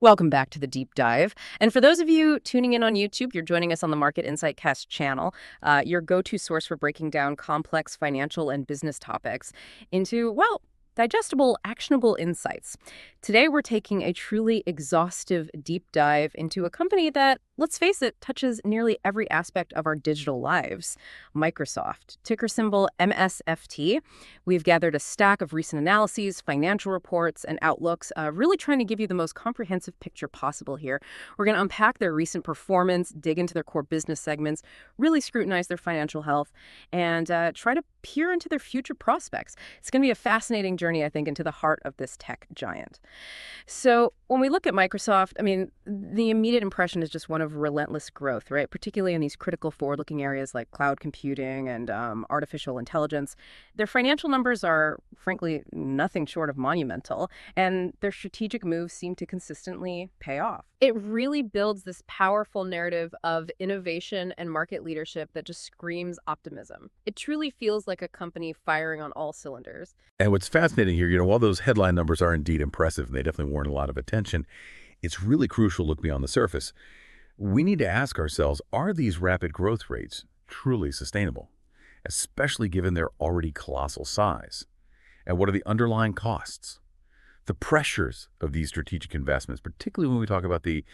Welcome back to the deep dive. And for those of you tuning in on YouTube, you're joining us on the Market Insight Cast channel, your go-to source for breaking down complex financial and business topics into, well, digestible, actionable insights. Today, we're taking a truly exhaustive deep dive into a company that, let's face it, touches nearly every aspect of our digital lives, Microsoft, ticker symbol MSFT. We've gathered a stack of recent analyses, financial reports, and outlooks, really trying to give you the most comprehensive picture possible here. We're going to unpack their recent performance, dig into their core business segments, really scrutinize their financial health, and try to peer into their future prospects. It's going to be a fascinating journey, I think, into the heart of this tech giant. So when we look at Microsoft, I mean, the immediate impression is just one of relentless growth, right? Particularly in these critical forward-looking areas like cloud computing and artificial intelligence. Their financial numbers are, frankly, nothing short of monumental, and their strategic moves seem to consistently pay off. It really builds this powerful narrative of innovation and market leadership that just screams optimism. It truly feels like a company firing on all cylinders. And what's fascinating here, while those headline numbers are indeed impressive and they definitely warrant a lot of attention, it's really crucial to look beyond the surface. We need to ask ourselves, are these rapid growth rates truly sustainable, especially given their already colossal size? And what are the underlying costs? The pressures of these strategic investments, particularly when we talk about the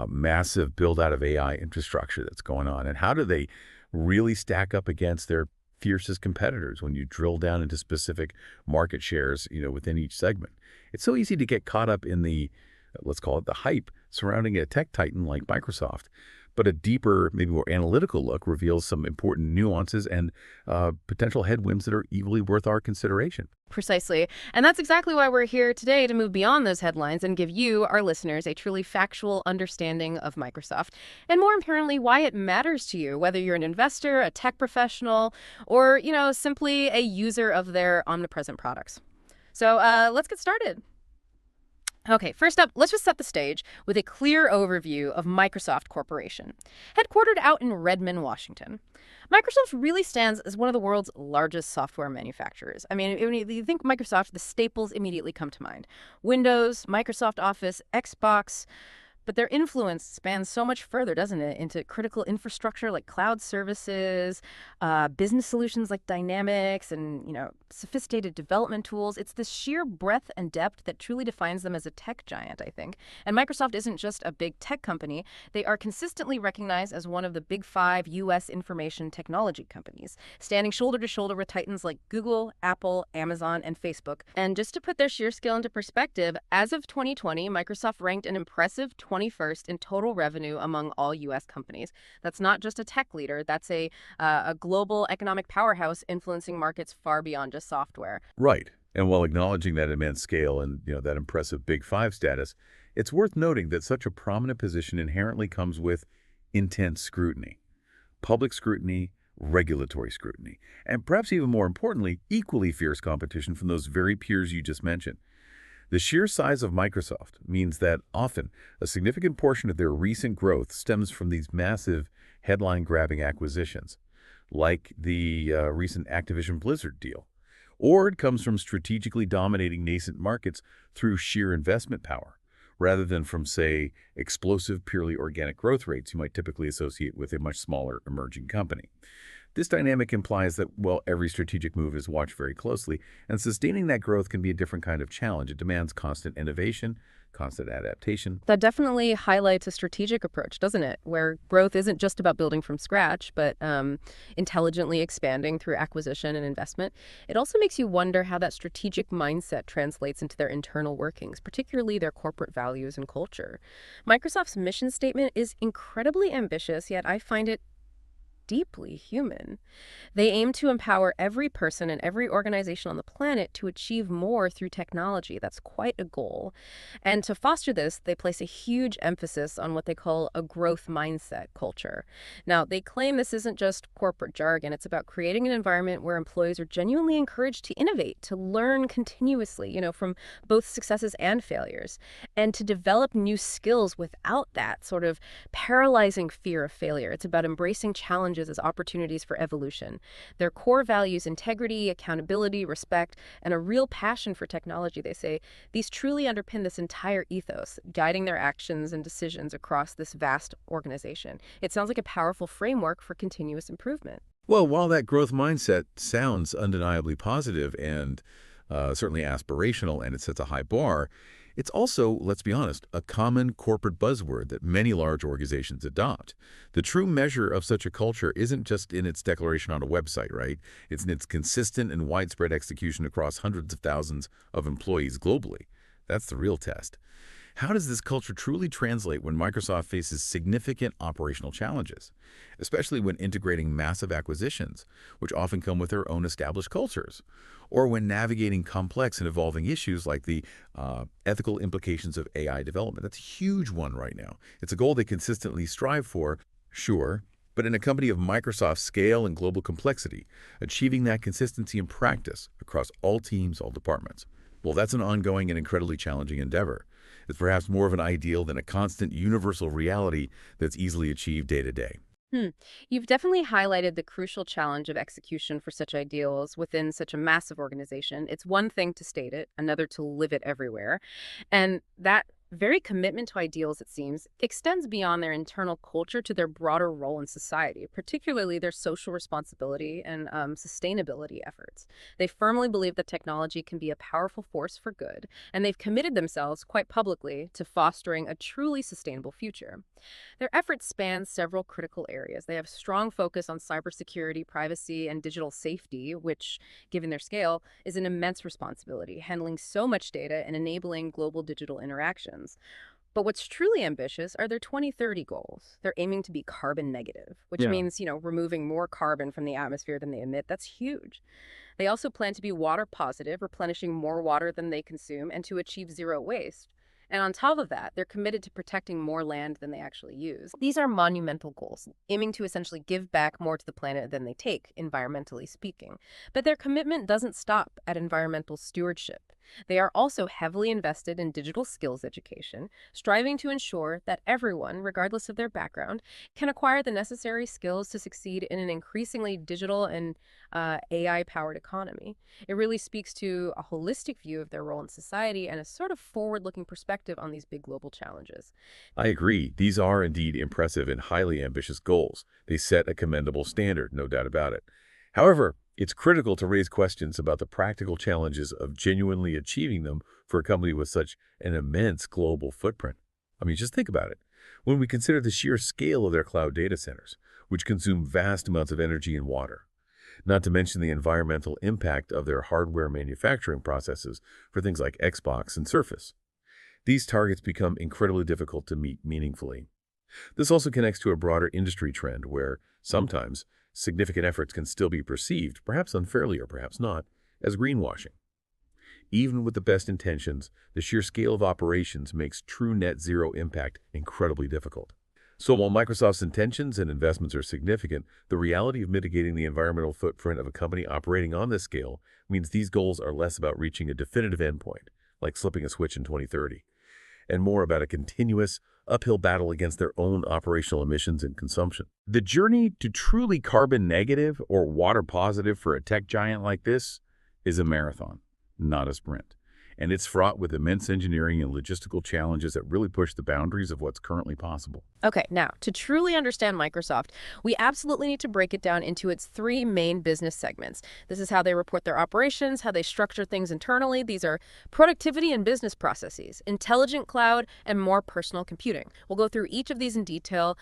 massive build-out of AI infrastructure that's going on, and how do they really stack up against their fiercest competitors when you drill down into specific market shares, within each segment? It's so easy to get caught up in the, let's call it the hype surrounding a tech titan like Microsoft. But a deeper, maybe more analytical look reveals some important nuances and potential headwinds that are equally worth our consideration. Precisely. And that's exactly why we're here today, to move beyond those headlines and give you, our listeners, a truly factual understanding of Microsoft. And more importantly, why it matters to you, whether you're an investor, a tech professional, or, simply a user of their omnipresent products. So let's get started. Okay, first up, let's just set the stage with a clear overview of Microsoft Corporation. Headquartered out in Redmond, Washington, Microsoft really stands as one of the world's largest software manufacturers. I mean, when you think Microsoft, the staples immediately come to mind. Windows, Microsoft Office, Xbox. But their influence spans so much further, doesn't it, into critical infrastructure like cloud services, business solutions like Dynamics, and, sophisticated development tools. It's the sheer breadth and depth that truly defines them as a tech giant, I think. And Microsoft isn't just a big tech company. They are consistently recognized as one of the big five U.S. information technology companies, standing shoulder to shoulder with titans like Google, Apple, Amazon, and Facebook. And just to put their sheer scale into perspective, as of 2020, Microsoft ranked an impressive 21st in total revenue among all U.S. companies. That's not just a tech leader. That's a global economic powerhouse influencing markets far beyond just software. Right. And while acknowledging that immense scale and that impressive Big Five status, it's worth noting that such a prominent position inherently comes with intense scrutiny, public scrutiny, regulatory scrutiny, and perhaps even more importantly, equally fierce competition from those very peers you just mentioned. The sheer size of Microsoft means that often a significant portion of their recent growth stems from these massive headline-grabbing acquisitions, like the recent Activision Blizzard deal, or it comes from strategically dominating nascent markets through sheer investment power, rather than from, say, explosive, purely organic growth rates you might typically associate with a much smaller emerging company. This dynamic implies that, every strategic move is watched very closely, and sustaining that growth can be a different kind of challenge. It demands constant innovation, constant adaptation. That definitely highlights a strategic approach, doesn't it? Where growth isn't just about building from scratch, but intelligently expanding through acquisition and investment. It also makes you wonder how that strategic mindset translates into their internal workings, particularly their corporate values and culture. Microsoft's mission statement is incredibly ambitious, yet I find it deeply human. They aim to empower every person and every organization on the planet to achieve more through technology. That's quite a goal. And to foster this, they place a huge emphasis on what they call a growth mindset culture. Now, they claim this isn't just corporate jargon. It's about creating an environment where employees are genuinely encouraged to innovate, to learn continuously, from both successes and failures, and to develop new skills without that sort of paralyzing fear of failure. It's about embracing challenges challenges as opportunities for evolution. Their core values integrity, accountability, respect, and a real passion for technology, they say. These truly underpin this entire ethos, guiding their actions and decisions across this vast organization. It sounds like a powerful framework for continuous improvement. Well, while that growth mindset sounds undeniably positive and certainly aspirational, and it sets a high bar, it's also, let's be honest, a common corporate buzzword that many large organizations adopt. The true measure of such a culture isn't just in its declaration on a website, right? It's in its consistent and widespread execution across hundreds of thousands of employees globally. That's the real test. How does this culture truly translate when Microsoft faces significant operational challenges, especially when integrating massive acquisitions, which often come with their own established cultures, or when navigating complex and evolving issues like the ethical implications of AI development? That's a huge one right now. It's a goal they consistently strive for, sure, but in a company of Microsoft's scale and global complexity, achieving that consistency in practice across all teams, all departments, well, that's an ongoing and incredibly challenging endeavor. It's perhaps more of an ideal than a constant universal reality that's easily achieved day to day. Hmm. You've definitely highlighted the crucial challenge of execution for such ideals within such a massive organization. It's one thing to state it, another to live it everywhere. And that very commitment to ideals, it seems, extends beyond their internal culture to their broader role in society, particularly their social responsibility and sustainability efforts. They firmly believe that technology can be a powerful force for good, and they've committed themselves quite publicly to fostering a truly sustainable future. Their efforts span several critical areas. They have strong focus on cybersecurity, privacy, and digital safety, which, given their scale, is an immense responsibility, handling so much data and enabling global digital interactions. But what's truly ambitious are their 2030 goals. They're aiming to be carbon negative, which Yeah. means, removing more carbon from the atmosphere than they emit. That's huge. They also plan to be water positive, replenishing more water than they consume, and to achieve zero waste. And on top of that, they're committed to protecting more land than they actually use. These are monumental goals, aiming to essentially give back more to the planet than they take, environmentally speaking. But their commitment doesn't stop at environmental stewardship. They are also heavily invested in digital skills education, striving to ensure that everyone, regardless of their background, can acquire the necessary skills to succeed in an increasingly digital and AI-powered economy. It really speaks to a holistic view of their role in society and a sort of forward-looking perspective on these big global challenges. I agree. These are indeed impressive and highly ambitious goals. They set a commendable standard, no doubt about it. However, it's critical to raise questions about the practical challenges of genuinely achieving them for a company with such an immense global footprint. I mean, just think about it. When we consider the sheer scale of their cloud data centers, which consume vast amounts of energy and water, not to mention the environmental impact of their hardware manufacturing processes for things like Xbox and Surface. These targets become incredibly difficult to meet meaningfully. This also connects to a broader industry trend where sometimes significant efforts can still be perceived, perhaps unfairly or perhaps not, as greenwashing. Even with the best intentions, the sheer scale of operations makes true net zero impact incredibly difficult. So while Microsoft's intentions and investments are significant, the reality of mitigating the environmental footprint of a company operating on this scale means these goals are less about reaching a definitive endpoint, like slipping a switch in 2030, and more about a continuous, uphill battle against their own operational emissions and consumption. The journey to truly carbon negative or water positive for a tech giant like this is a marathon, not a sprint. And it's fraught with immense engineering and logistical challenges that really push the boundaries of what's currently possible. Okay, now, to truly understand Microsoft, we absolutely need to break it down into its three main business segments. This is how they report their operations, how they structure things internally. These are productivity and business processes, intelligent cloud, and more personal computing. We'll go through each of these in detail,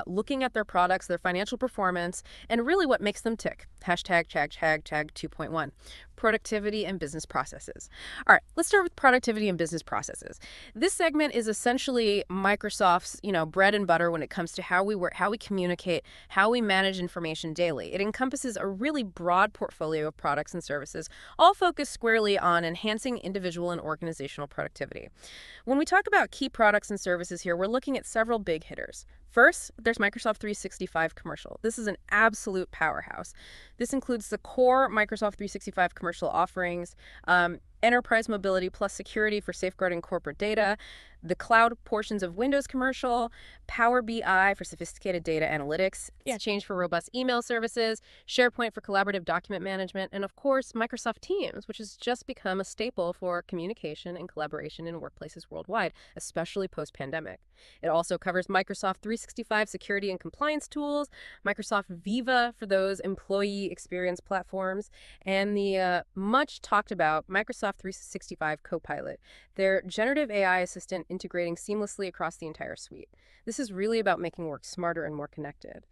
looking at their products, their financial performance, and really what makes them tick. Hashtag 2.1. Productivity and business processes. All right, let's start with productivity and business processes. This segment is essentially Microsoft's, bread and butter when it comes to how we work, how we communicate, how we manage information daily. It encompasses a really broad portfolio of products and services, all focused squarely on enhancing individual and organizational productivity. When we talk about key products and services here, we're looking at several big hitters. First, there's Microsoft 365 Commercial. This is an absolute powerhouse. This includes the core Microsoft 365 commercial offerings. enterprise mobility plus security for safeguarding corporate data, the cloud portions of Windows Commercial, Power BI for sophisticated data analytics, Exchange for robust email services, SharePoint for collaborative document management, and of course, Microsoft Teams, which has just become a staple for communication and collaboration in workplaces worldwide, especially post-pandemic. It also covers Microsoft 365 security and compliance tools, Microsoft Viva for those employee experience platforms, and the much talked about Microsoft 365 Copilot, their generative AI assistant integrating seamlessly across the entire suite. This is really about making work smarter and more connected.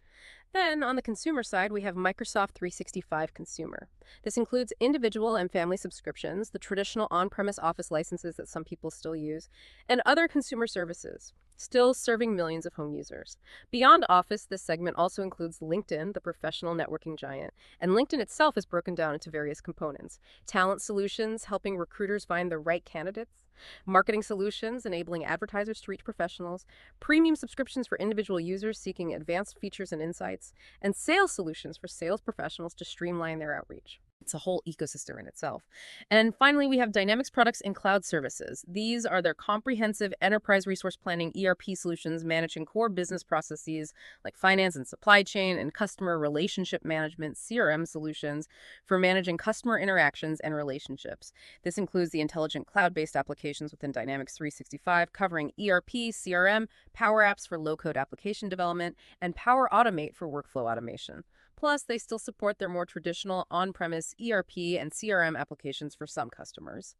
Then, on the consumer side, we have Microsoft 365 Consumer. This includes individual and family subscriptions, the traditional on-premise Office licenses that some people still use, and other consumer services, still serving millions of home users. Beyond Office, this segment also includes LinkedIn, the professional networking giant, and LinkedIn itself is broken down into various components. Talent solutions, helping recruiters find the right candidates, marketing solutions, enabling advertisers to reach professionals, premium subscriptions for individual users seeking advanced features and insights, and sales solutions for sales professionals to streamline their outreach. It's a whole ecosystem in itself. And finally, we have Dynamics products and cloud services. These are their comprehensive enterprise resource planning ERP solutions managing core business processes like finance and supply chain and customer relationship management CRM solutions for managing customer interactions and relationships. This includes the intelligent cloud-based applications within Dynamics 365 covering ERP, CRM, Power Apps for low-code application development, and Power Automate for workflow automation. Plus, they still support their more traditional on-premise ERP and CRM applications for some customers.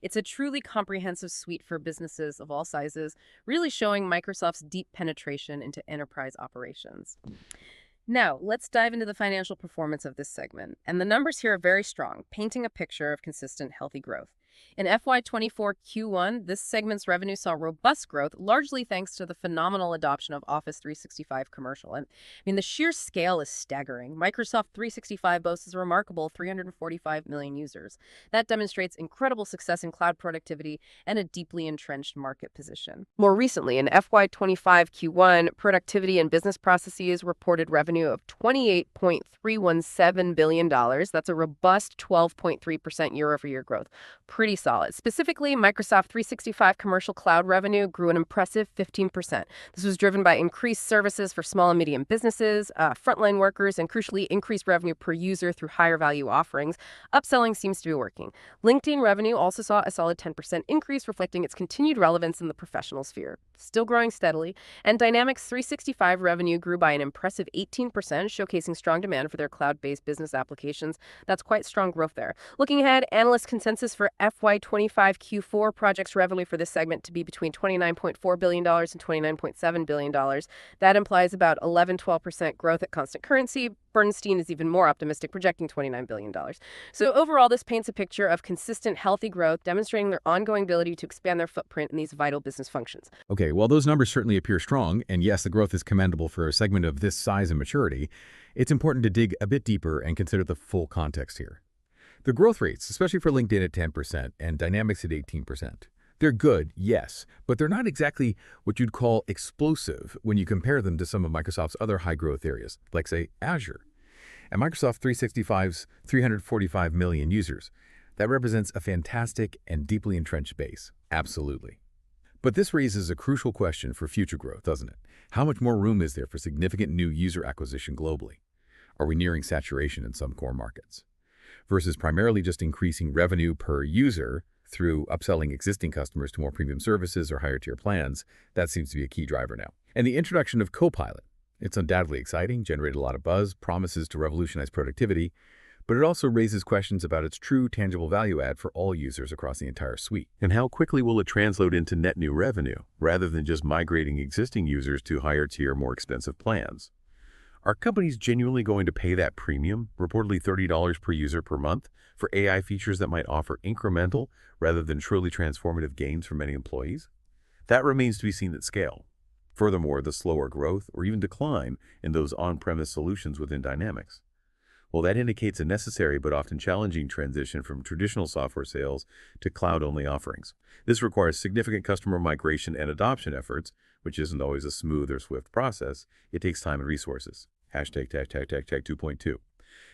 It's a truly comprehensive suite for businesses of all sizes, really showing Microsoft's deep penetration into enterprise operations. Now, let's dive into the financial performance of this segment. And the numbers here are very strong, painting a picture of consistent, healthy growth. In FY24 Q1, this segment's revenue saw robust growth, largely thanks to the phenomenal adoption of Office 365 Commercial. And the sheer scale is staggering. Microsoft 365 boasts a remarkable 345 million users. That demonstrates incredible success in cloud productivity and a deeply entrenched market position. More recently, in FY25 Q1, productivity and business processes reported revenue of $28.317 billion. That's a robust 12.3% year-over-year growth. Pretty solid. Specifically, Microsoft 365 commercial cloud revenue grew an impressive 15%. This was driven by increased services for small and medium businesses, frontline workers, and crucially, increased revenue per user through higher value offerings. Upselling seems to be working. LinkedIn revenue also saw a solid 10% increase, reflecting its continued relevance in the professional sphere. Still growing steadily. And Dynamics 365 revenue grew by an impressive 18%, showcasing strong demand for their cloud-based business applications. That's quite strong growth there. Looking ahead, analyst consensus for FY25 Q4 projects revenue for this segment to be between $29.4 billion and $29.7 billion. That implies about 11-12% growth at constant currency. Bernstein is even more optimistic, projecting $29 billion. So overall, this paints a picture of consistent, healthy growth, demonstrating their ongoing ability to expand their footprint in these vital business functions. Okay, well, those numbers certainly appear strong, and yes, the growth is commendable for a segment of this size and maturity. It's important to dig a bit deeper and consider the full context here. The growth rates, especially for LinkedIn at 10% and Dynamics at 18%, they're good, yes, but they're not exactly what you'd call explosive when you compare them to some of Microsoft's other high-growth areas, like, say, Azure. And Microsoft 365's 345 million users, that represents a fantastic and deeply entrenched base, absolutely. But this raises a crucial question for future growth, doesn't it? How much more room is there for significant new user acquisition globally? Are we nearing saturation in some core markets? Versus primarily just increasing revenue per user through upselling existing customers to more premium services or higher tier plans, that seems to be a key driver now. And the introduction of Copilot, it's undoubtedly exciting, generated a lot of buzz, promises to revolutionize productivity, but it also raises questions about its true tangible value add for all users across the entire suite. And how quickly will it translate into net new revenue, rather than just migrating existing users to higher tier, more expensive plans? Are companies genuinely going to pay that premium, reportedly $30 per user per month, for AI features that might offer incremental rather than truly transformative gains for many employees? That remains to be seen at scale. Furthermore, the slower growth or even decline in those on-premise solutions within Dynamics, well, that indicates a necessary but often challenging transition from traditional software sales to cloud-only offerings. This requires significant customer migration and adoption efforts, which isn't always a smooth or swift process. It takes time and resources. #tech 2.2.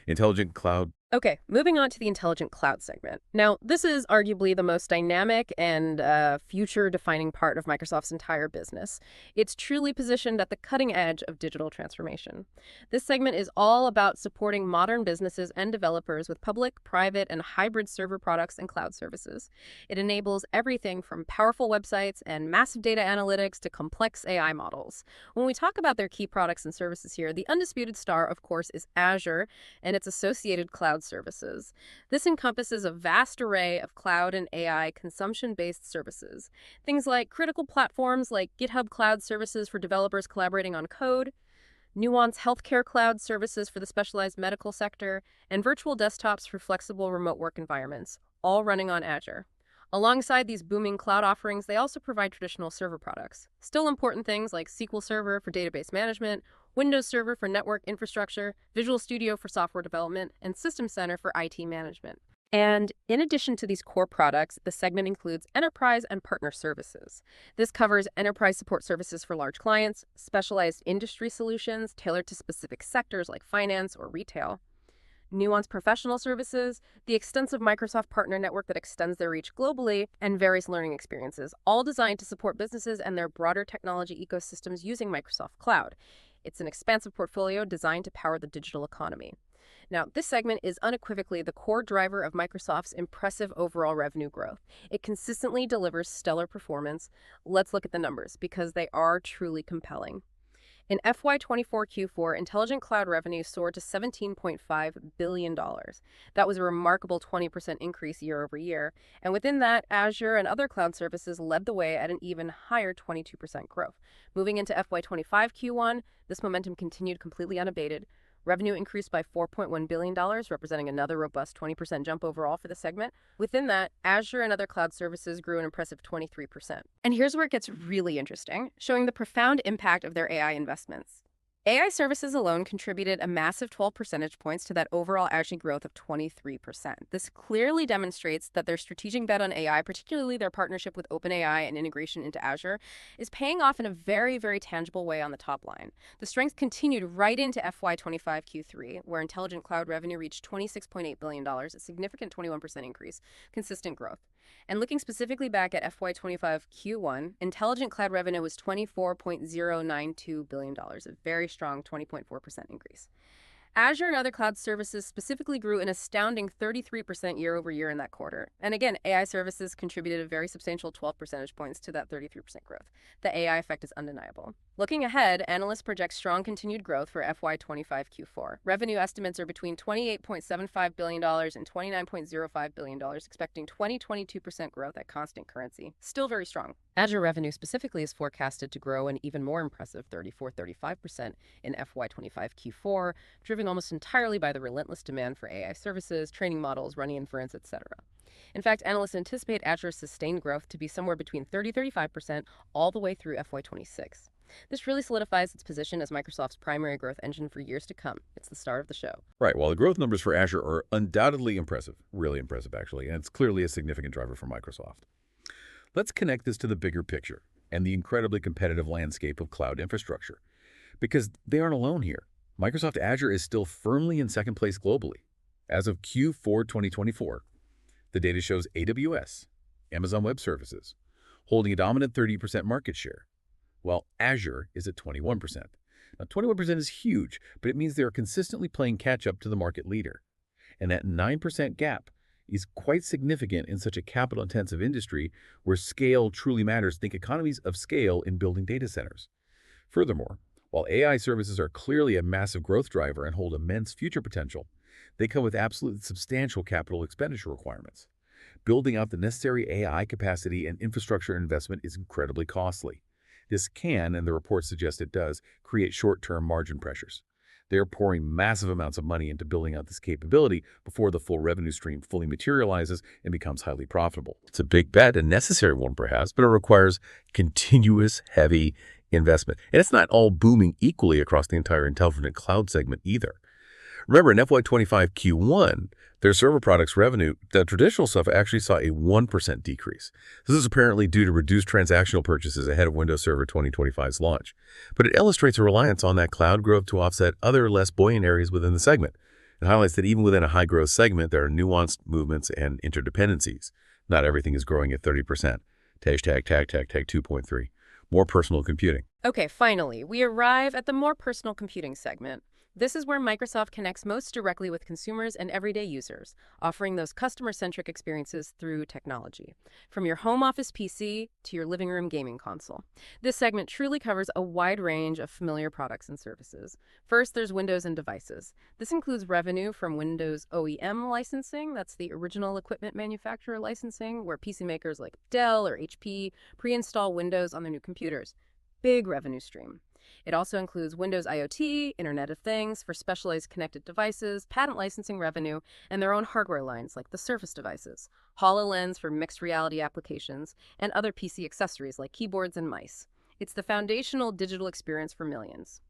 Intelligent cloud. Okay, moving on to the intelligent cloud segment. Now, this is arguably the most dynamic and future-defining part of Microsoft's entire business. It's truly positioned at the cutting edge of digital transformation. This segment is all about supporting modern businesses and developers with public, private, and hybrid server products and cloud services. It enables everything from powerful websites and massive data analytics to complex AI models. When we talk about their key products and services here, the undisputed star, of course, is Azure and its associated cloud services. This encompasses a vast array of cloud and AI consumption-based services. Things like critical platforms like GitHub Cloud Services for developers collaborating on code, Nuance Healthcare Cloud Services for the specialized medical sector, and virtual desktops for flexible remote work environments, all running on Azure. Alongside these booming cloud offerings, they also provide traditional server products. Still important things like SQL Server for database management, Windows Server for network infrastructure, Visual Studio for software development, and System Center for IT management. And in addition to these core products, the segment includes enterprise and partner services. This covers enterprise support services for large clients, specialized industry solutions tailored to specific sectors like finance or retail, Nuance professional services, the extensive Microsoft partner network that extends their reach globally, and various learning experiences, all designed to support businesses and their broader technology ecosystems using Microsoft Cloud. It's an expansive portfolio designed to power the digital economy. Now, this segment is unequivocally the core driver of Microsoft's impressive overall revenue growth. It consistently delivers stellar performance. Let's look at the numbers, because they are truly compelling. In FY24 Q4, Intelligent Cloud revenue soared to $17.5 billion. That was a remarkable 20% increase year over year. And within that, Azure and other cloud services led the way at an even higher 22% growth. Moving into FY25 Q1, this momentum continued completely unabated. Revenue increased by $4.1 billion, representing another robust 20% jump overall for the segment. Within that, Azure and other cloud services grew an impressive 23%. And here's where it gets really interesting, showing the profound impact of their AI investments. AI services alone contributed a massive 12 percentage points to that overall Azure growth of 23%. This clearly demonstrates that their strategic bet on AI, particularly their partnership with OpenAI and integration into Azure, is paying off in a very, very tangible way on the top line. The strength continued right into FY25 Q3, where Intelligent Cloud revenue reached $26.8 billion, a significant 21% increase, consistent growth. And looking specifically back at FY25 Q1, Intelligent Cloud revenue was $24.092 billion, a very strong 20.4% increase. Azure and other cloud services specifically grew an astounding 33% year over year in that quarter. And again, AI services contributed a very substantial 12 percentage points to that 33% growth. The AI effect is undeniable. Looking ahead, Analyst projects strong continued growth for FY25 Q4. Revenue estimates are between $28.75 billion and $29.05 billion, expecting 22% growth at constant currency. Still very strong. Azure revenue specifically is forecasted to grow an even more impressive 34-35% in FY25 Q4, driven almost entirely by the relentless demand for AI services, training models, running inference, etc. In fact, analysts anticipate Azure's sustained growth to be somewhere between 30-35% all the way through FY26. This really solidifies its position as Microsoft's primary growth engine for years to come. It's the star of the show. Right. Well, the growth numbers for Azure are undoubtedly impressive, really impressive, actually, and it's clearly a significant driver for Microsoft. Let's connect this to the bigger picture and the incredibly competitive landscape of cloud infrastructure, because they aren't alone here. Microsoft Azure is still firmly in second place globally. As of Q4 2024, the data shows AWS, Amazon Web Services, holding a dominant 30% market share, while Azure is at 21%. Now, 21% is huge, but it means they are consistently playing catch-up to the market leader. And that 9% gap is quite significant in such a capital-intensive industry where scale truly matters. Think economies of scale in building data centers. Furthermore, while AI services are clearly a massive growth driver and hold immense future potential, they come with absolutely substantial capital expenditure requirements. Building out the necessary AI capacity and infrastructure investment is incredibly costly. This can, and the report suggests it does, create short-term margin pressures. They're pouring massive amounts of money into building out this capability before the full revenue stream fully materializes and becomes highly profitable. It's a big bet, a necessary one perhaps, but it requires continuous, heavy investment. And it's not all booming equally across the entire intelligent cloud segment either. Remember, in FY25 Q1, their server products revenue, the traditional stuff, actually saw a 1% decrease. This is apparently due to reduced transactional purchases ahead of Windows Server 2025's launch. But it illustrates a reliance on that cloud growth to offset other less buoyant areas within the segment. It highlights that even within a high-growth segment, there are nuanced movements and interdependencies. Not everything is growing at 30%. Tag 2.3. More personal computing. Okay, finally, we arrive at the more personal computing segment. This is where Microsoft connects most directly with consumers and everyday users, offering those customer-centric experiences through technology. From your home office PC to your living room gaming console. This segment truly covers a wide range of familiar products and services. First, there's Windows and devices. This includes revenue from Windows OEM licensing, that's the original equipment manufacturer licensing, where PC makers like Dell or HP pre-install Windows on their new computers. Big revenue stream. It also includes Windows IoT, Internet of Things for specialized connected devices, patent licensing revenue, and their own hardware lines like the Surface devices, HoloLens for mixed reality applications, and other PC accessories like keyboards and mice. It's the foundational digital experience for millions.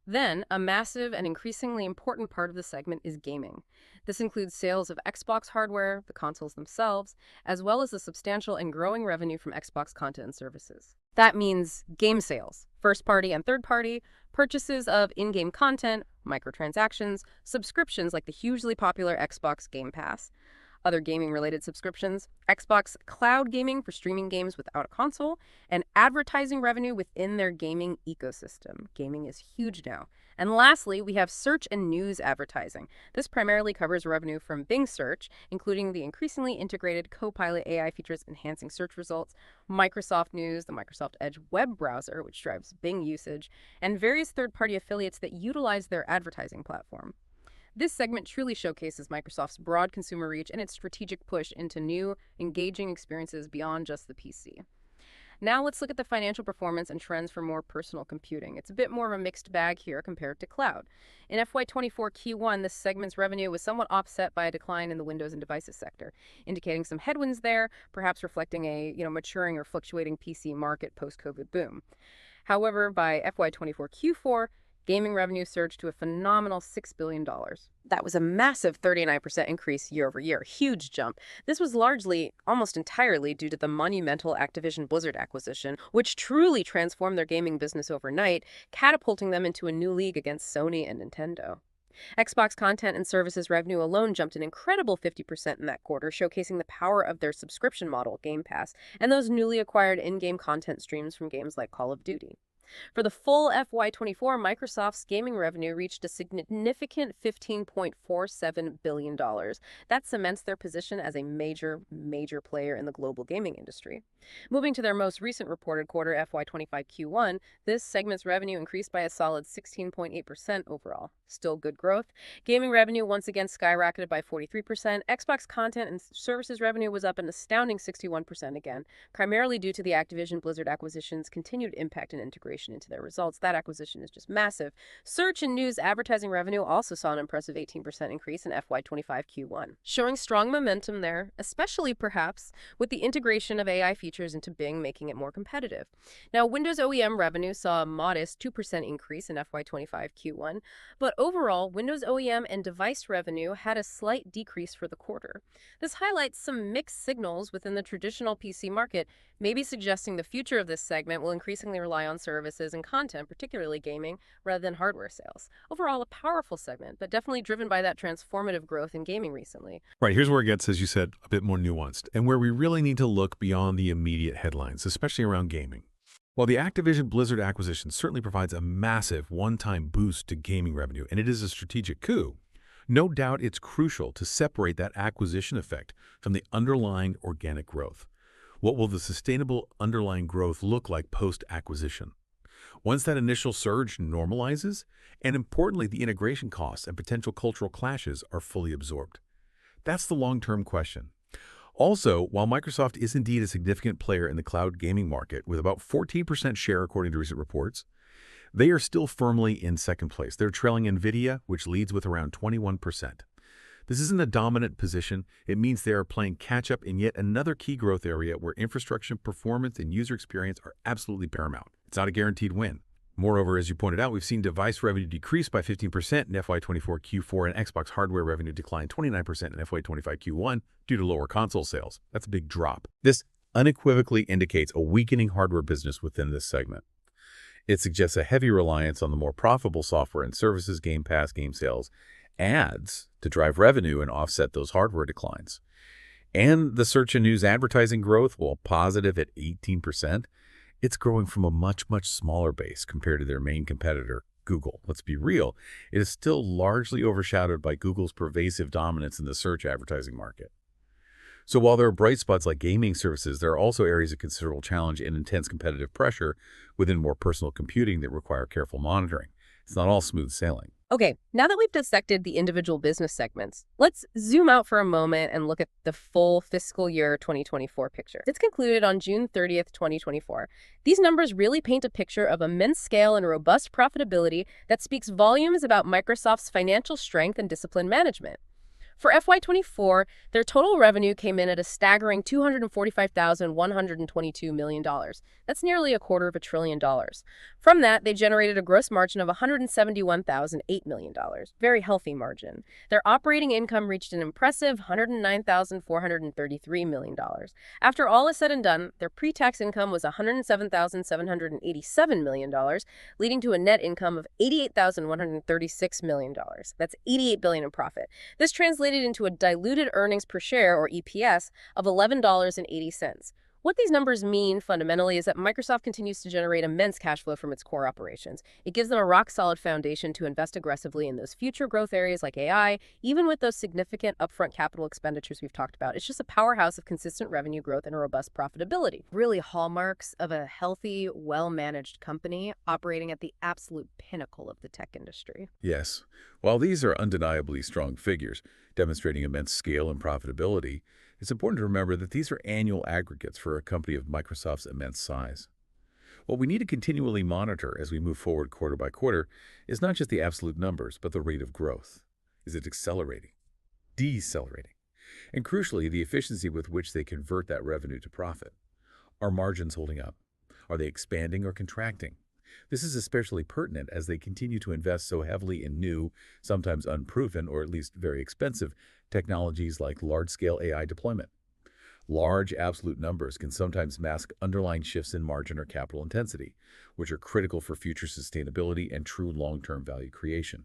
Then, a massive and increasingly important part of the segment is gaming. This includes sales of Xbox hardware, the consoles themselves, as well as the substantial and growing revenue from Xbox content and services. That means game sales, first-party and third-party, purchases of in-game content, microtransactions, subscriptions like the hugely popular Xbox Game Pass, other gaming-related subscriptions, Xbox Cloud Gaming for streaming games without a console, and advertising revenue within their gaming ecosystem. Gaming is huge now. And lastly, we have search and news advertising. This primarily covers revenue from Bing Search, including the increasingly integrated Copilot AI features enhancing search results, Microsoft News, the Microsoft Edge web browser, which drives Bing usage, and various third-party affiliates that utilize their advertising platform. This segment truly showcases Microsoft's broad consumer reach and its strategic push into new, engaging experiences beyond just the PC. Now let's look at the financial performance and trends for more personal computing. It's a bit more of a mixed bag here compared to cloud. In FY24 Q1, this segment's revenue was somewhat offset by a decline in the Windows and devices sector, indicating some headwinds there, perhaps reflecting a maturing or fluctuating PC market post-COVID boom. However, by FY24 Q4, gaming revenue surged to a phenomenal $6 billion. That was a massive 39% increase year over year, huge jump. This was largely, almost entirely, due to the monumental Activision Blizzard acquisition, which truly transformed their gaming business overnight, catapulting them into a new league against Sony and Nintendo. Xbox content and services revenue alone jumped an incredible 50% in that quarter, showcasing the power of their subscription model, Game Pass, and those newly acquired in-game content streams from games like Call of Duty. For the full FY24, Microsoft's gaming revenue reached a significant $15.47 billion. That cements their position as a major player in the global gaming industry. Moving to their most recent reported quarter, FY25 Q1, this segment's revenue increased by a solid 16.8% overall. Still good growth. Gaming revenue once again skyrocketed by 43%. Xbox content and services revenue was up an astounding 61% again, primarily due to the Activision Blizzard acquisition's continued impact and integration into their results. That acquisition is just massive. Search and news advertising revenue also saw an impressive 18% increase in FY25 Q1, showing strong momentum there, especially perhaps with the integration of AI features into Bing, making it more competitive. Now, Windows OEM revenue saw a modest 2% increase in FY25 Q1, but overall, Windows OEM and device revenue had a slight decrease for the quarter. This highlights some mixed signals within the traditional PC market, maybe suggesting the future of this segment will increasingly rely on services and content, particularly gaming, rather than hardware sales. Overall, a powerful segment, but definitely driven by that transformative growth in gaming recently. Right, here's where it gets, as you said, a bit more nuanced, and where we really need to look beyond the immediate headlines, especially around gaming. While the Activision Blizzard acquisition certainly provides a massive one-time boost to gaming revenue, and it is a strategic coup, no doubt it's crucial to separate that acquisition effect from the underlying organic growth. What will the sustainable underlying growth look like post-acquisition? Once that initial surge normalizes, and importantly, the integration costs and potential cultural clashes are fully absorbed. That's the long-term question. Also, while Microsoft is indeed a significant player in the cloud gaming market with about 14% share according to recent reports, they are still firmly in second place. They're trailing NVIDIA, which leads with around 21%. This isn't a dominant position. It means they are playing catch-up in yet another key growth area where infrastructure, performance, and user experience are absolutely paramount. It's not a guaranteed win. Moreover, as you pointed out, we've seen device revenue decrease by 15% in FY24 Q4 and Xbox hardware revenue decline 29% in FY25 Q1 due to lower console sales. That's a big drop. This unequivocally indicates a weakening hardware business within this segment. It suggests a heavy reliance on the more profitable software and services, Game Pass, game sales, ads to drive revenue and offset those hardware declines. And the search and news advertising growth, while positive at 18%, it's growing from a much, much smaller base compared to their main competitor, Google. Let's be real, it is still largely overshadowed by Google's pervasive dominance in the search advertising market. So while there are bright spots like gaming services, there are also areas of considerable challenge and intense competitive pressure within more personal computing that require careful monitoring. It's not all smooth sailing. Okay, now that we've dissected the individual business segments, let's zoom out for a moment and look at the full fiscal year 2024 picture. It's concluded on June 30th, 2024. These numbers really paint a picture of immense scale and robust profitability that speaks volumes about Microsoft's financial strength and disciplined management. For FY24, their total revenue came in at a staggering $245,122 million. That's nearly $250 billion. From that, they generated a gross margin of $171,008 million. Very healthy margin. Their operating income reached an impressive $109,433 million. After all is said and done, their pre-tax income was $107,787 million, leading to a net income of $88,136 million. That's $88 billion in profit. This translated into a diluted earnings per share, or EPS, of $11.80. What these numbers mean fundamentally is that Microsoft continues to generate immense cash flow from its core operations. It gives them a rock-solid foundation to invest aggressively in those future growth areas like AI, even with those significant upfront capital expenditures we've talked about. It's just a powerhouse of consistent revenue growth and a robust profitability. Really hallmarks of a healthy, well-managed company operating at the absolute pinnacle of the tech industry. Yes, while these are undeniably strong figures, demonstrating immense scale and profitability, it's important to remember that these are annual aggregates for a company of Microsoft's immense size. What we need to continually monitor as we move forward quarter by quarter is not just the absolute numbers, but the rate of growth. Is it accelerating? Decelerating? And crucially, the efficiency with which they convert that revenue to profit. Are margins holding up? Are they expanding or contracting? This is especially pertinent as they continue to invest so heavily in new, sometimes unproven, or at least very expensive, technologies like large-scale AI deployment. Large absolute numbers can sometimes mask underlying shifts in margin or capital intensity, which are critical for future sustainability and true long-term value creation.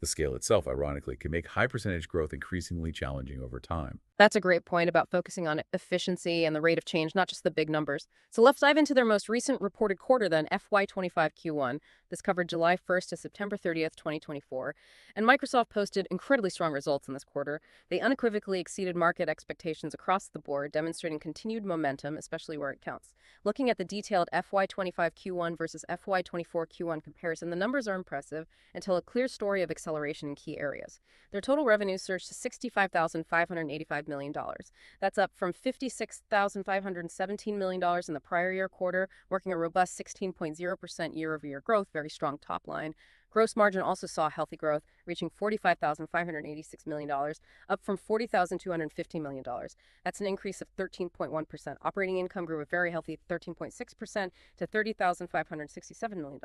The scale itself, ironically, can make high percentage growth increasingly challenging over time. That's a great point about focusing on efficiency and the rate of change, not just the big numbers. So let's dive into their most recent reported quarter then, FY25 Q1. This covered July 1st to September 30th, 2024. And Microsoft posted incredibly strong results in this quarter. They unequivocally exceeded market expectations across the board, demonstrating continued momentum, especially where it counts. Looking at the detailed FY25 Q1 versus FY24 Q1 comparison, the numbers are impressive and tell a clear story of acceleration in key areas. Their total revenue surged to $65,585 million. That's up from $56,517 million in the prior year quarter, marking a robust 16.0% year-over-year growth, very strong top line. Gross margin also saw healthy growth, reaching $45,586 million, up from $40,250 million. That's an increase of 13.1%. Operating income grew a very healthy 13.6% to $30,567 million,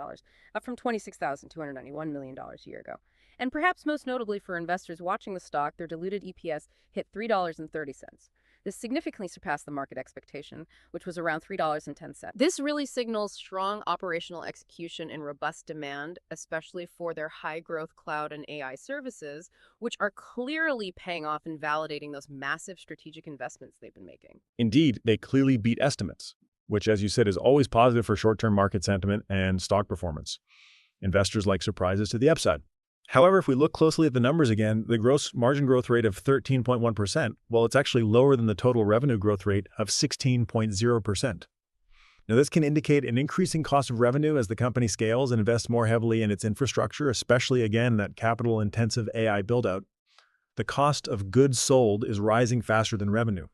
up from $26,291 million a year ago. And perhaps most notably for investors watching the stock, their diluted EPS hit $3.30. This significantly surpassed the market expectation, which was around $3.10. This really signals strong operational execution and robust demand, especially for their high-growth cloud and AI services, which are clearly paying off and validating those massive strategic investments they've been making. Indeed, they clearly beat estimates, which, as you said, is always positive for short-term market sentiment and stock performance. Investors like surprises to the upside. However, if we look closely at the numbers again, the gross margin growth rate of 13.1%, well, it's actually lower than the total revenue growth rate of 16.0%. Now, this can indicate an increasing cost of revenue as the company scales and invests more heavily in its infrastructure, especially, again, that capital-intensive AI build-out. The cost of goods sold is rising faster than revenue.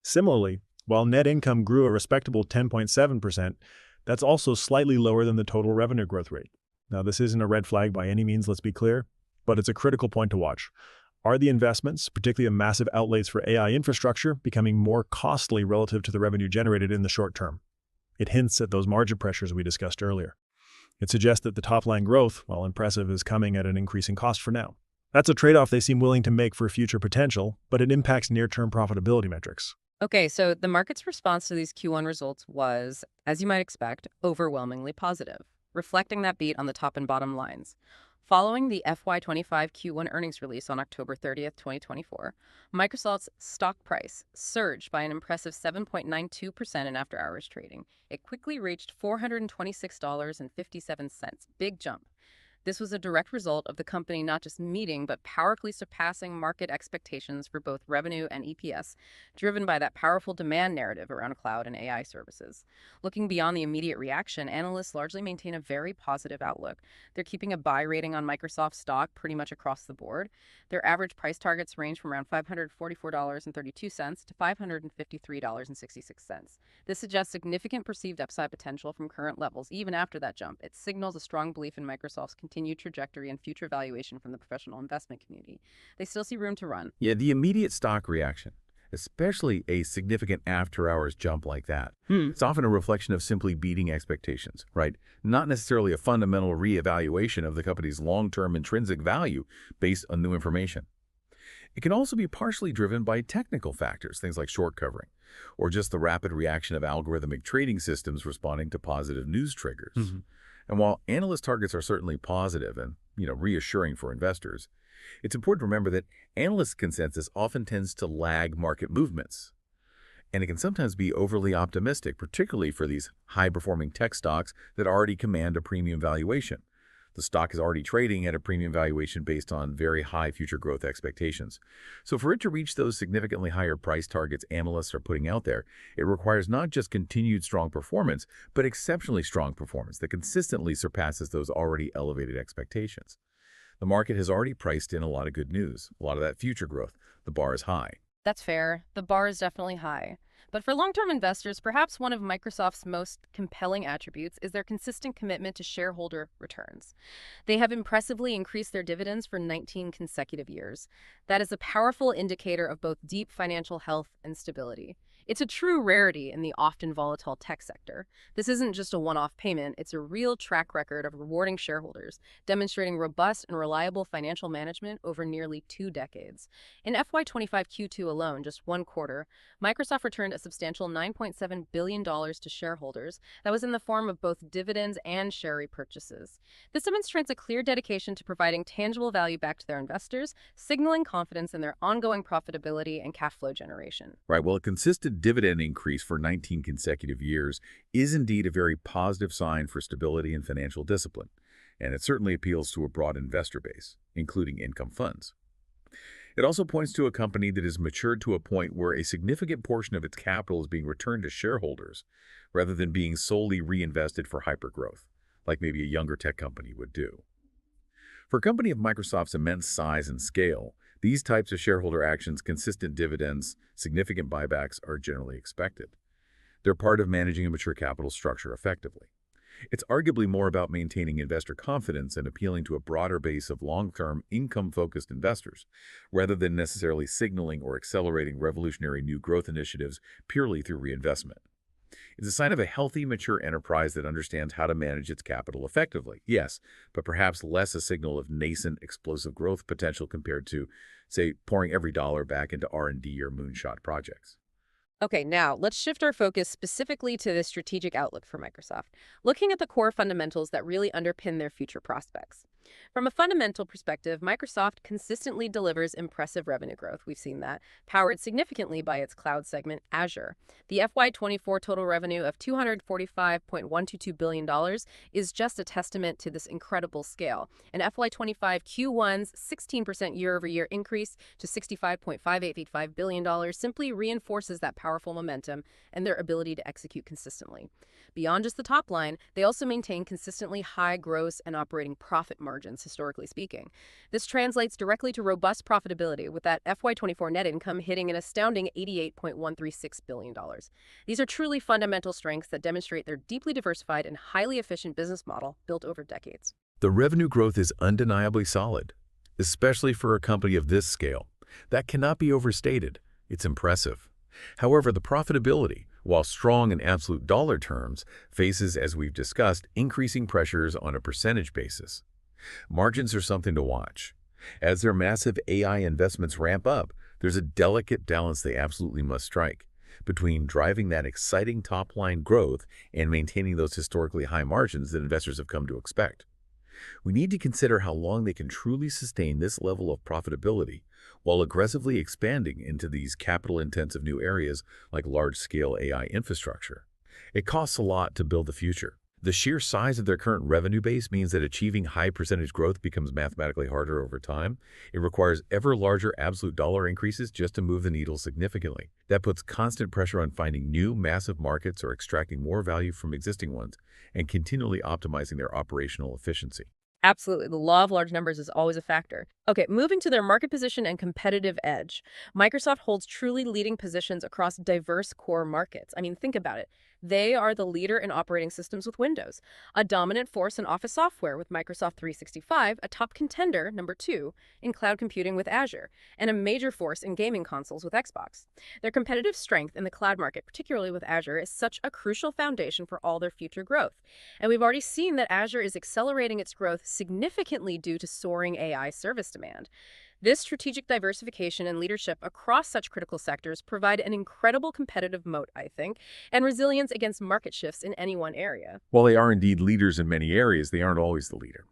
Similarly, while net income grew a respectable 10.7%, that's also slightly lower than the total revenue growth rate. Now, this isn't a red flag by any means, let's be clear, but it's a critical point to watch. Are the investments, particularly the massive outlays for AI infrastructure, becoming more costly relative to the revenue generated in the short term? It hints at those margin pressures we discussed earlier. It suggests that the top-line growth, while impressive, is coming at an increasing cost for now. That's a trade-off they seem willing to make for future potential, but it impacts near-term profitability metrics. Okay, so the market's response to these Q1 results was, as you might expect, overwhelmingly positive, reflecting that beat on the top and bottom lines. Following the FY25 Q1 earnings release on October 30th, 2024, Microsoft's stock price surged by an impressive 7.92% in after-hours trading. It quickly reached $426.57, big jump. This was a direct result of the company not just meeting, but powerfully surpassing market expectations for both revenue and EPS, driven by that powerful demand narrative around cloud and AI services. Looking beyond the immediate reaction, analysts largely maintain a very positive outlook. They're keeping a buy rating on Microsoft stock pretty much across the board. Their average price targets range from around $544.32 to $553.66. This suggests significant perceived upside potential from current levels, even after that jump. It signals a strong belief in Microsoft's continued trajectory and future valuation from the professional investment community. They still see room to run. Yeah, the immediate stock reaction, especially a significant after-hours jump like that, it's often a reflection of simply beating expectations, right? Not necessarily a fundamental reevaluation of the company's long-term intrinsic value based on new information. It can also be partially driven by technical factors, things like short covering, or just the rapid reaction of algorithmic trading systems responding to positive news triggers. And while analyst targets are certainly positive and, reassuring for investors, it's important to remember that analyst consensus often tends to lag market movements. And it can sometimes be overly optimistic, particularly for these high-performing tech stocks that already command a premium valuation. The stock is already trading at a premium valuation based on very high future growth expectations. So for it to reach those significantly higher price targets analysts are putting out there, it requires not just continued strong performance, but exceptionally strong performance that consistently surpasses those already elevated expectations. The market has already priced in a lot of good news, a lot of that future growth. The bar is high. That's fair. The bar is definitely high. But for long-term investors, perhaps one of Microsoft's most compelling attributes is their consistent commitment to shareholder returns. They have impressively increased their dividends for 19 consecutive years. That is a powerful indicator of both deep financial health and stability. It's a true rarity in the often volatile tech sector. This isn't just a one-off payment, it's a real track record of rewarding shareholders, demonstrating robust and reliable financial management over nearly 2 decades. In FY25 Q2 alone, just one quarter, Microsoft returned a substantial $9.7 billion to shareholders that was in the form of both dividends and share repurchases. This demonstrates a clear dedication to providing tangible value back to their investors, signaling confidence in their ongoing profitability and cash flow generation. Right, well, a consistent dividend increase for 19 consecutive years is indeed a very positive sign for stability and financial discipline, and it certainly appeals to a broad investor base, including income funds. It also points to a company that has matured to a point where a significant portion of its capital is being returned to shareholders rather than being solely reinvested for hypergrowth, like maybe a younger tech company would do. For a company of Microsoft's immense size and scale, these types of shareholder actions, consistent dividends, significant buybacks are generally expected. They're part of managing a mature capital structure effectively. It's arguably more about maintaining investor confidence and appealing to a broader base of long-term, income-focused investors, rather than necessarily signaling or accelerating revolutionary new growth initiatives purely through reinvestment. It's a sign of a healthy, mature enterprise that understands how to manage its capital effectively, yes, but perhaps less a signal of nascent, explosive growth potential compared to, say, pouring every dollar back into R&D or moonshot projects. Okay, now let's shift our focus specifically to the strategic outlook for Microsoft, looking at the core fundamentals that really underpin their future prospects. From a fundamental perspective, Microsoft consistently delivers impressive revenue growth. We've seen that, powered significantly by its cloud segment, Azure. The FY24 total revenue of $245.122 billion is just a testament to this incredible scale. And FY25 Q1's 16% year-over-year increase to $65.585 billion simply reinforces that powerful momentum and their ability to execute consistently. Beyond just the top line, they also maintain consistently high gross and operating profit margins, historically speaking. This translates directly to robust profitability, with that FY24 net income hitting an astounding $88.136 billion. These are truly fundamental strengths that demonstrate their deeply diversified and highly efficient business model built over decades. The revenue growth is undeniably solid, especially for a company of this scale. That cannot be overstated. It's impressive. However, the profitability, while strong in absolute dollar terms, faces, as we've discussed, increasing pressures on a percentage basis. Margins are something to watch. As their massive AI investments ramp up, there's a delicate balance they absolutely must strike between driving that exciting top-line growth and maintaining those historically high margins that investors have come to expect. We need to consider how long they can truly sustain this level of profitability while aggressively expanding into these capital-intensive new areas like large-scale AI infrastructure. It costs a lot to build the future. The sheer size of their current revenue base means that achieving high percentage growth becomes mathematically harder over time. It requires ever larger absolute dollar increases just to move the needle significantly. That puts constant pressure on finding new, massive markets or extracting more value from existing ones and continually optimizing their operational efficiency. Absolutely. The law of large numbers is always a factor. Okay, moving to their market position and competitive edge. Microsoft holds truly leading positions across diverse core markets. I mean, think about it. They are the leader in operating systems with Windows, a dominant force in Office software with Microsoft 365, a top contender, number 2, in cloud computing with Azure, and a major force in gaming consoles with Xbox. Their competitive strength in the cloud market, particularly with Azure, is such a crucial foundation for all their future growth. And we've already seen that Azure is accelerating its growth significantly due to soaring AI service demand. This strategic diversification and leadership across such critical sectors provide an incredible competitive moat, I think, and resilience against market shifts in any one area. While they are indeed leaders in many areas, they aren't always the leader.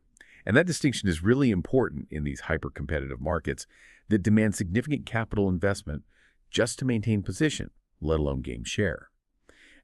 And that distinction is really important in these hyper-competitive markets that demand significant capital investment just to maintain position, let alone gain share.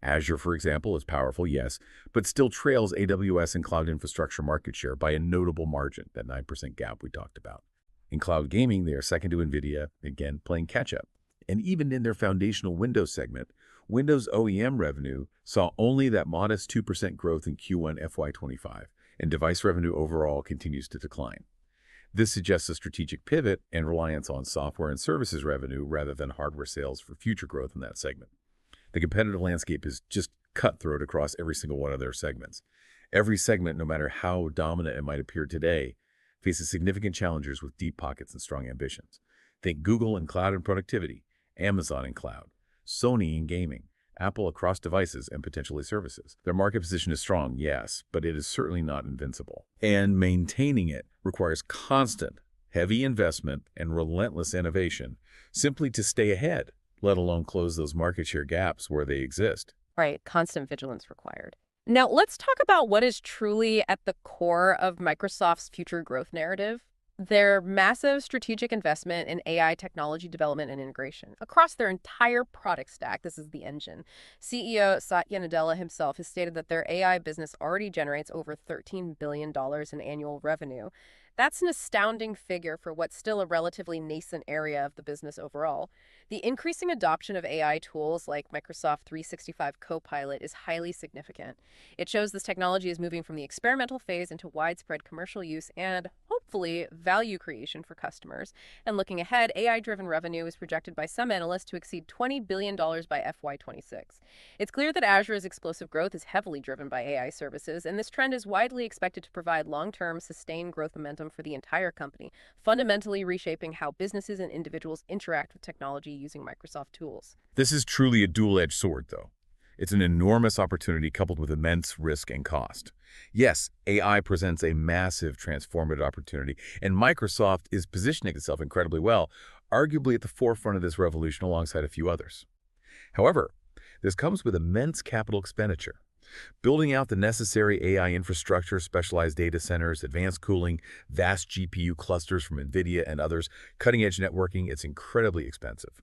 Azure, for example, is powerful, yes, but still trails AWS and cloud infrastructure market share by a notable margin, that 9% gap we talked about. In cloud gaming, they are second to NVIDIA, again, playing catch-up. And even in their foundational Windows segment, Windows OEM revenue saw only that modest 2% growth in Q1 FY25, and device revenue overall continues to decline. This suggests a strategic pivot and reliance on software and services revenue rather than hardware sales for future growth in that segment. The competitive landscape is just cutthroat across every single one of their segments. Every segment, no matter how dominant it might appear today, faces significant challenges with deep pockets and strong ambitions. Think Google in cloud and productivity, Amazon in cloud, Sony in gaming, Apple across devices and potentially services. Their market position is strong, yes, but it is certainly not invincible. And maintaining it requires constant, heavy investment and relentless innovation simply to stay ahead, let alone close those market share gaps where they exist. Right, constant vigilance required. Now, let's talk about what is truly at the core of Microsoft's future growth narrative. Their massive strategic investment in AI technology development and integration across their entire product stack. This is the engine. CEO Satya Nadella himself has stated that their AI business already generates over $13 billion in annual revenue. That's an astounding figure for what's still a relatively nascent area of the business overall. The increasing adoption of AI tools like Microsoft 365 Copilot is highly significant. It shows this technology is moving from the experimental phase into widespread commercial use and, hopefully, value creation for customers. And looking ahead, AI-driven revenue is projected by some analysts to exceed $20 billion by FY26. It's clear that Azure's explosive growth is heavily driven by AI services, and this trend is widely expected to provide long-term, sustained growth momentum for the entire company, fundamentally reshaping how businesses and individuals interact with technology using Microsoft tools. This is truly a dual-edged sword, though. It's an enormous opportunity coupled with immense risk and cost. Yes, AI presents a massive transformative opportunity, and Microsoft is positioning itself incredibly well, arguably at the forefront of this revolution alongside a few others. However, this comes with immense capital expenditure. Building out the necessary AI infrastructure, specialized data centers, advanced cooling, vast GPU clusters from NVIDIA and others, cutting-edge networking, it's incredibly expensive.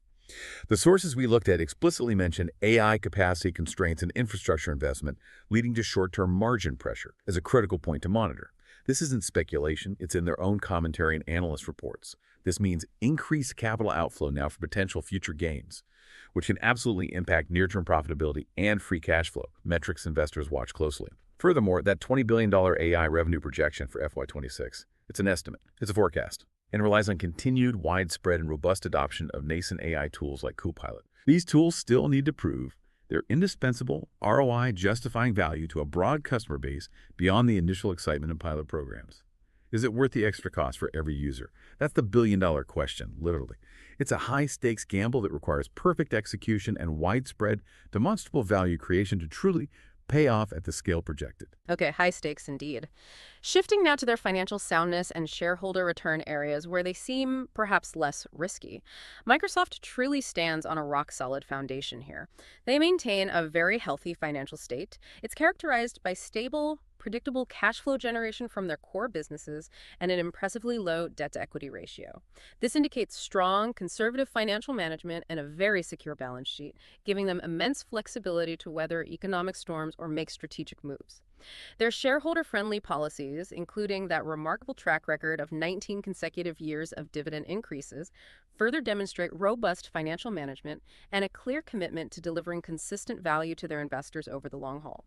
The sources we looked at explicitly mention AI capacity constraints and infrastructure investment, leading to short-term margin pressure as a critical point to monitor. This isn't speculation, it's in their own commentary and analyst reports. This means increased capital outflow now for potential future gains, which can absolutely impact near-term profitability and free cash flow, metrics investors watch closely. Furthermore, that $20 billion AI revenue projection for FY26, it's an estimate, it's a forecast, and relies on continued widespread and robust adoption of nascent AI tools like Copilot. These tools still need to prove their indispensable ROI justifying value to a broad customer base beyond the initial excitement of pilot programs. Is it worth the extra cost for every user? That's the billion-dollar question, literally. It's a high-stakes gamble that requires perfect execution and widespread, demonstrable value creation to truly pay off at the scale projected. Okay, high stakes indeed. Shifting now to their financial soundness and shareholder return areas where they seem perhaps less risky. Microsoft truly stands on a rock-solid foundation here. They maintain a very healthy financial state. It's characterized by stable, predictable cash flow generation from their core businesses, and an impressively low debt-to-equity ratio. This indicates strong, conservative financial management and a very secure balance sheet, giving them immense flexibility to weather economic storms or make strategic moves. Their shareholder-friendly policies, including that remarkable track record of 19 consecutive years of dividend increases, further demonstrate robust financial management and a clear commitment to delivering consistent value to their investors over the long haul.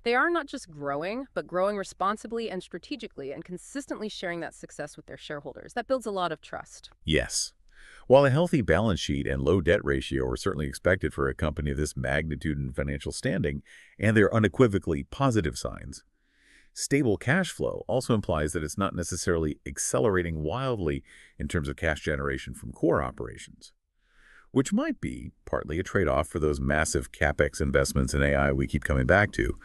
They are not just growing, but growing responsibly and strategically and consistently sharing that success with their shareholders. That builds a lot of trust. Yes. While a healthy balance sheet and low debt ratio are certainly expected for a company of this magnitude and financial standing, and they're unequivocally positive signs, stable cash flow also implies that it's not necessarily accelerating wildly in terms of cash generation from core operations, which might be partly a trade-off for those massive capex investments in AI we keep coming back to.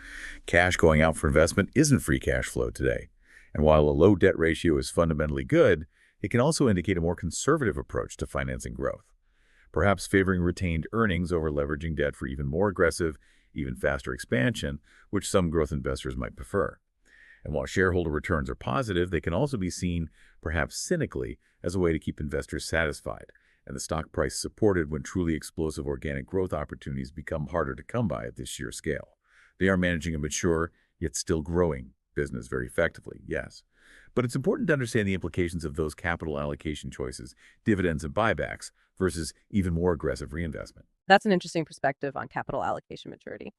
Cash going out for investment isn't free cash flow today, and while a low debt ratio is fundamentally good, it can also indicate a more conservative approach to financing growth, perhaps favoring retained earnings over leveraging debt for even more aggressive, even faster expansion, which some growth investors might prefer. And while shareholder returns are positive, they can also be seen, perhaps cynically, as a way to keep investors satisfied, and the stock price supported when truly explosive organic growth opportunities become harder to come by at this sheer scale. They are managing a mature, yet still growing business very effectively, yes. But it's important to understand the implications of those capital allocation choices, dividends and buybacks, versus even more aggressive reinvestment. That's an interesting perspective on capital allocation maturity.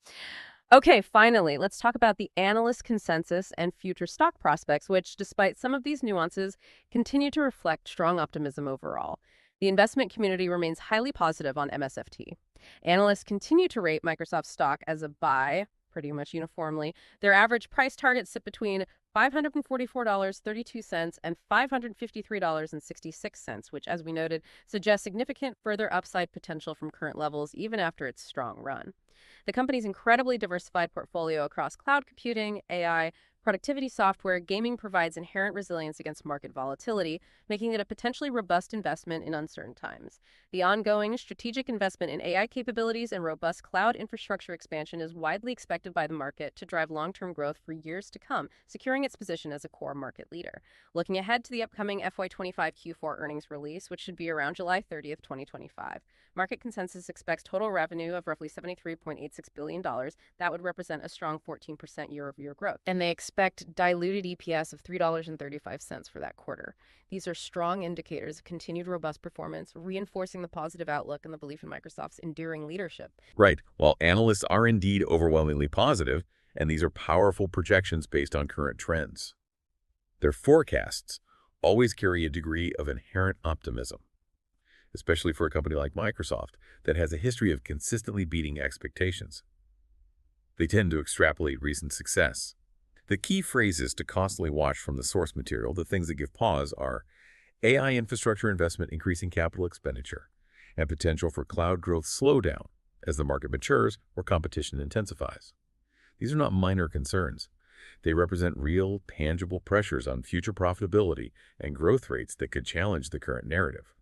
Okay, finally, let's talk about the analyst consensus and future stock prospects, which, despite some of these nuances, continue to reflect strong optimism overall. The investment community remains highly positive on MSFT. Analysts continue to rate Microsoft stock as a buy, pretty much uniformly. Their average price targets sit between $544.32 and $553.66, which, as we noted, suggests significant further upside potential from current levels even after its strong run. The company's incredibly diversified portfolio across cloud computing, AI, productivity software, gaming provides inherent resilience against market volatility, making it a potentially robust investment in uncertain times. The ongoing strategic investment in AI capabilities and robust cloud infrastructure expansion is widely expected by the market to drive long-term growth for years to come, securing its position as a core market leader. Looking ahead to the upcoming FY25 Q4 earnings release, which should be around July 30th, 2025, market consensus expects total revenue of roughly $73.86 billion. That would represent a strong 14% year-over-year growth. And they expect diluted EPS of $3.35 for that quarter. These are strong indicators of continued robust performance, reinforcing the positive outlook and the belief in Microsoft's enduring leadership. Right. While analysts are indeed overwhelmingly positive, and these are powerful projections based on current trends, their forecasts always carry a degree of inherent optimism, especially for a company like Microsoft that has a history of consistently beating expectations. They tend to extrapolate recent success. The key phrases to constantly watch from the source material, the things that give pause, are AI infrastructure investment increasing capital expenditure and potential for cloud growth slowdown as the market matures or competition intensifies. These are not minor concerns. They represent real, tangible pressures on future profitability and growth rates that could challenge the current narrative.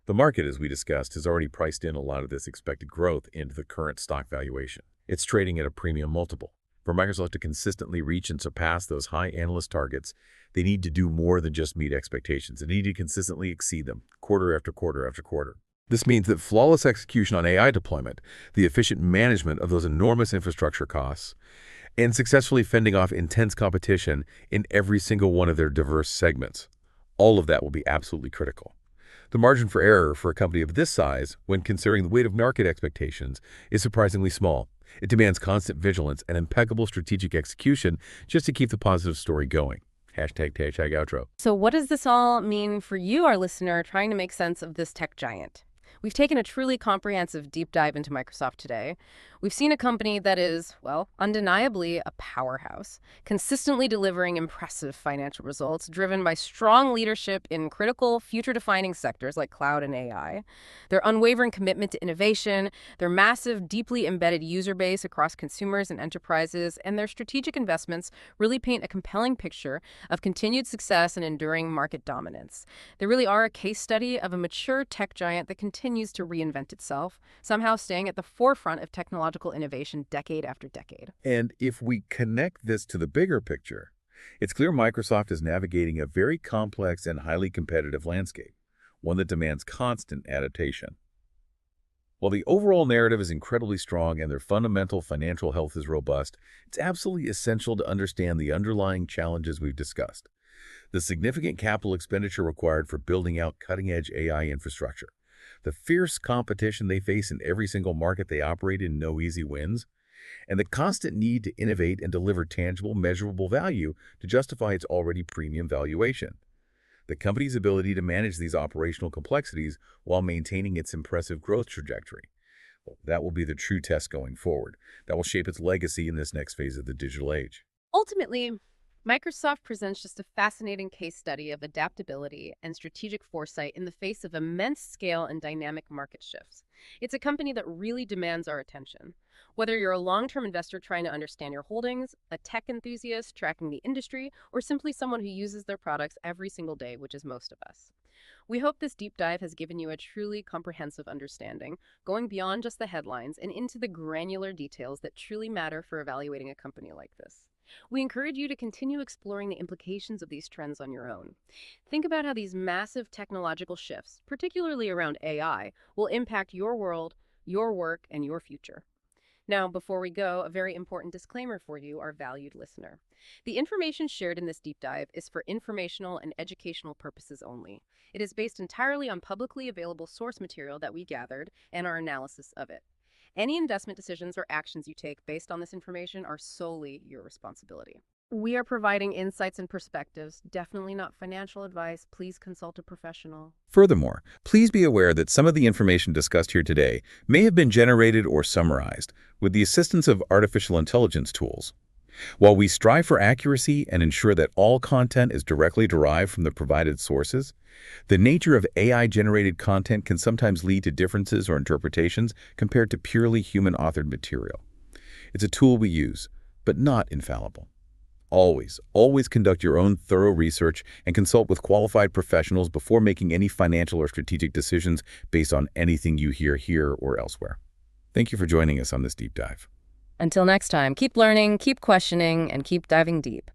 The market, as we discussed, has already priced in a lot of this expected growth into the current stock valuation. It's trading at a premium multiple. For Microsoft to consistently reach and surpass those high analyst targets, they need to do more than just meet expectations. They need to consistently exceed them, quarter after quarter after quarter. This means that flawless execution on AI deployment, the efficient management of those enormous infrastructure costs, and successfully fending off intense competition in every single one of their diverse segments, all of that will be absolutely critical. The margin for error for a company of this size, when considering the weight of market expectations, is surprisingly small. It demands constant vigilance and impeccable strategic execution just to keep the positive story going. Hashtag outro. So what does this all mean for you, our listener, trying to make sense of this tech giant? We've taken a truly comprehensive deep dive into Microsoft today. We've seen a company that is, well, undeniably a powerhouse, consistently delivering impressive financial results driven by strong leadership in critical, future-defining sectors like cloud and AI, their unwavering commitment to innovation, their massive, deeply embedded user base across consumers and enterprises, and their strategic investments really paint a compelling picture of continued success and enduring market dominance. They really are a case study of a mature tech giant that continues to reinvent itself, somehow staying at the forefront of technological technological innovation decade after decade. And if we connect this to the bigger picture, it's clear Microsoft is navigating a very complex and highly competitive landscape, one that demands constant adaptation. While the overall narrative is incredibly strong and their fundamental financial health is robust, it's absolutely essential to understand the underlying challenges we've discussed. The significant capital expenditure required for building out cutting-edge AI infrastructure, the fierce competition they face in every single market they operate in, no easy wins, and the constant need to innovate and deliver tangible, measurable value to justify its already premium valuation. The company's ability to manage these operational complexities while maintaining its impressive growth trajectory. Well, that will be the true test going forward. That will shape its legacy in this next phase of the digital age. Ultimately, Microsoft presents just a fascinating case study of adaptability and strategic foresight in the face of immense scale and dynamic market shifts. It's a company that really demands our attention. Whether you're a long-term investor trying to understand your holdings, a tech enthusiast tracking the industry, or simply someone who uses their products every single day, which is most of us. We hope this deep dive has given you a truly comprehensive understanding, going beyond just the headlines and into the granular details that truly matter for evaluating a company like this. We encourage you to continue exploring the implications of these trends on your own. Think about how these massive technological shifts, particularly around AI, will impact your world, your work, and your future. Now, before we go, a very important disclaimer for you, our valued listener. The information shared in this deep dive is for informational and educational purposes only. It is based entirely on publicly available source material that we gathered and our analysis of it. Any investment decisions or actions you take based on this information are solely your responsibility. We are providing insights and perspectives, definitely not financial advice. Please consult a professional. Furthermore, please be aware that some of the information discussed here today may have been generated or summarized with the assistance of artificial intelligence tools. While we strive for accuracy and ensure that all content is directly derived from the provided sources, the nature of AI-generated content can sometimes lead to differences or interpretations compared to purely human-authored material. It's a tool we use, but not infallible. Always conduct your own thorough research and consult with qualified professionals before making any financial or strategic decisions based on anything you hear here or elsewhere. Thank you for joining us on this deep dive. Until next time, keep learning, keep questioning, and keep diving deep.